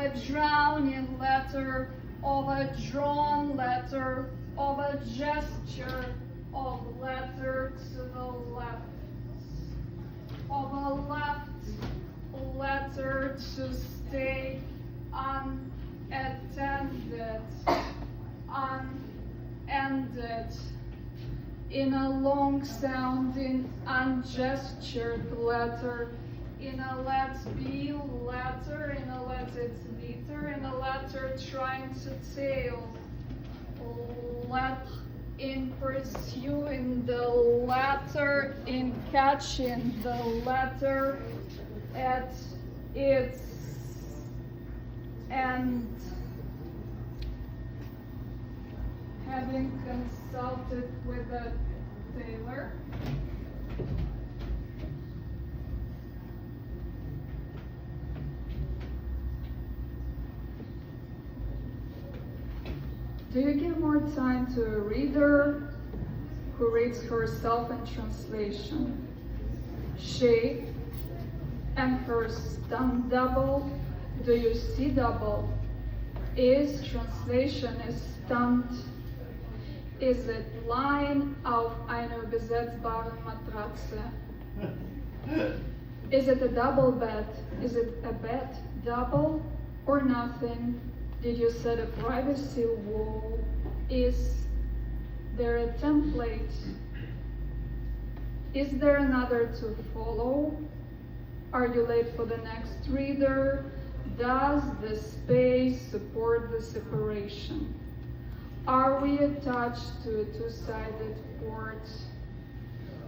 a drowning letter, of a drawn letter, of a gesture, of letter to the left, of a left letter to stay unattended, unended, in a long-sounding, ungestured letter, in a let's be letter, in a let it liter, in a letter trying to tell, let in pursuing the letter, in catching the letter at its end. Having consulted with a tailor, do you give more time to a reader who reads herself in translation? She and her done double. Do you see double? Is translation a stunt? Is it line auf einer besetzbaren Matratze? Is it a double bed? Is it a bed double or nothing? Did you set a privacy wall? Is there a template? Is there another to follow? Are you late for the next reader? Does the space support the separation? Are we attached to a two-sided port?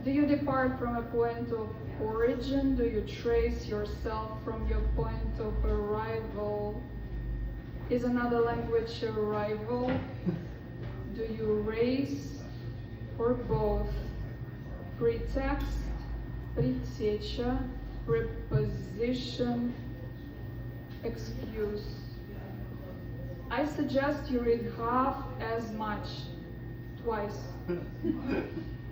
Do you depart from a point of origin? Do you trace yourself from your point of arrival? Is another language a rival? Do you race or both? Pretext, предтеча, preposition, excuse. I suggest you read half as much, twice.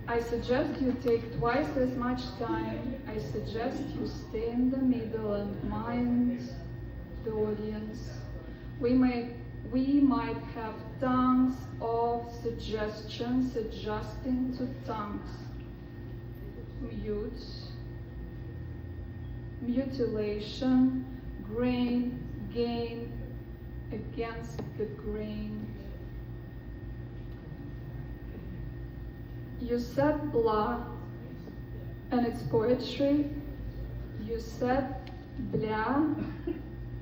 I suggest you take twice as much time. I suggest you stay in the middle and mind the audience. We might have tongues of suggestions adjusting to tongues. Mute, mutilation, grain, gain, against the grain. You said blah, and it's poetry. You said blah,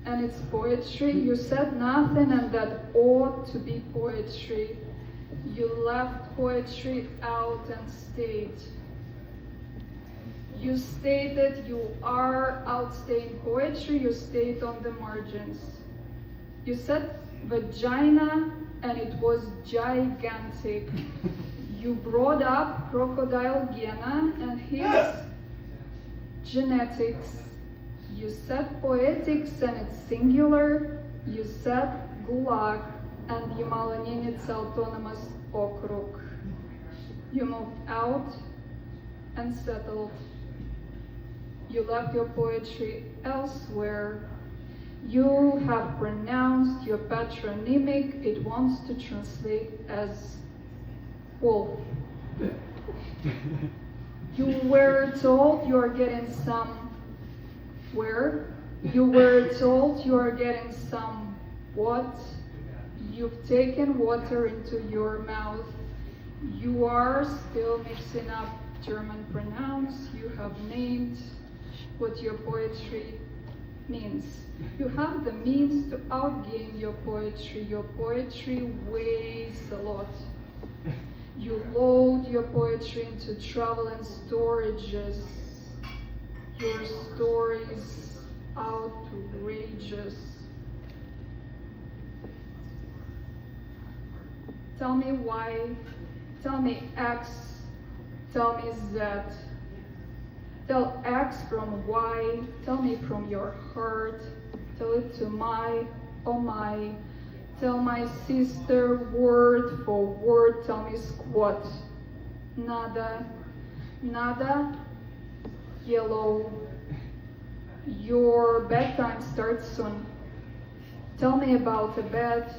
and it's poetry. You said nothing, and that ought to be poetry. You left poetry out and stayed. You stated you are outstaying poetry. You stayed on the margins. You said vagina, and it was gigantic. You brought up Crocodile Gena and his genetics. You said poetics, and it's singular. You said Gulag and Yamal-Nenets Autonomous Okrug. You moved out and settled. You left your poetry elsewhere. You have pronounced your patronymic. It wants to translate as wolf. You were told you are getting some where? You were told you are getting some what? You've taken water into your mouth. You are still mixing up German pronouns. You have named what your poetry means. You have the means to outgame your poetry. Your poetry weighs a lot. You load your poetry into travel and storages. Your story's outrageous. Tell me Y, tell me X, tell me Z. Tell X from Y, tell me from your heart. Tell it to my, oh my. Tell my sister word for word, tell me squat. Nada, nada, yellow. Your bedtime starts soon. Tell me about a bed,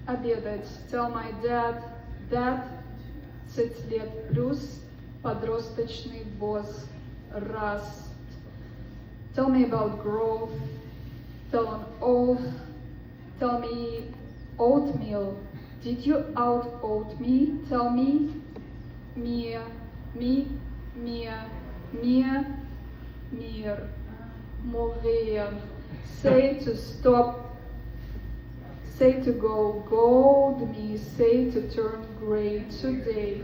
обедать. Tell my dad, dad, 30 лет плюс, подросточный возраст. Tell me about growth. Tell an oath. Tell me oatmeal. Did you out-oat me? Tell me. Mia. Me. Mia. Mia. Mir. Mourir. Say to stop. Say to go. Gold me. Say to turn gray today.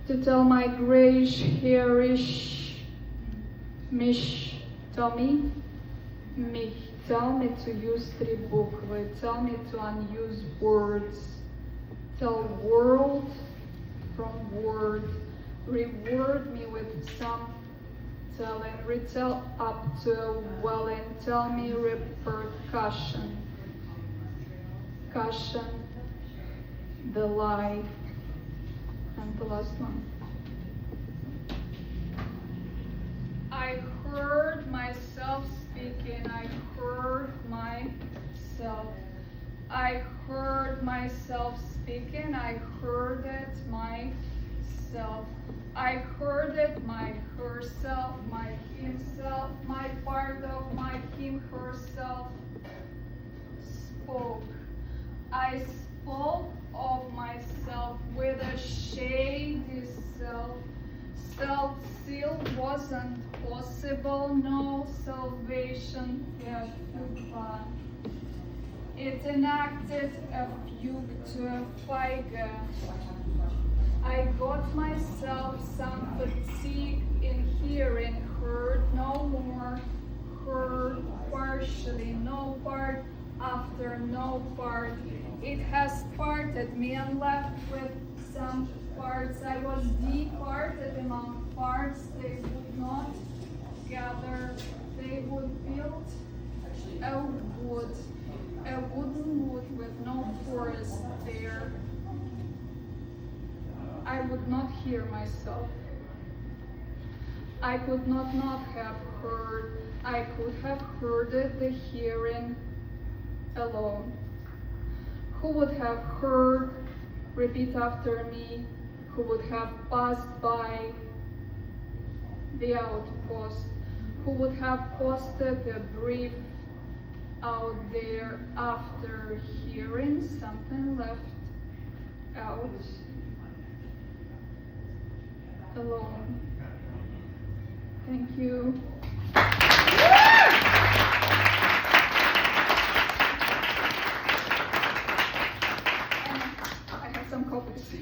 To tell my grayish, hairish. Mish. Tell me. Mich. Tell me to use 3 буквы. Tell me to unuse words. Tell world from word. Reward me with some telling. Retell up to a welling. Tell me repercussion. Cushion. The lie. And the last one. I heard myself speaking. I heard myself. I heard myself speaking. I heard it myself. I heard it my herself, my himself, my part of my him herself spoke. I spoke of myself with a shady self. Self-seal wasn't possible, no salvation had to. It enacted a fugue to a figure. I got myself some fatigue in hearing, heard no more, heard partially, no part after no part. It has parted me and left with some parts. I was departed among parts. They would not gather. They would build a wooden wood with no forest there. I would not hear myself. I could not have heard. I could have heard it, the hearing alone. Who would have heard? Repeat after me. Who would have passed by the outpost? Who would have posted a brief out there after hearing something left out alone? Thank you. I have some copies.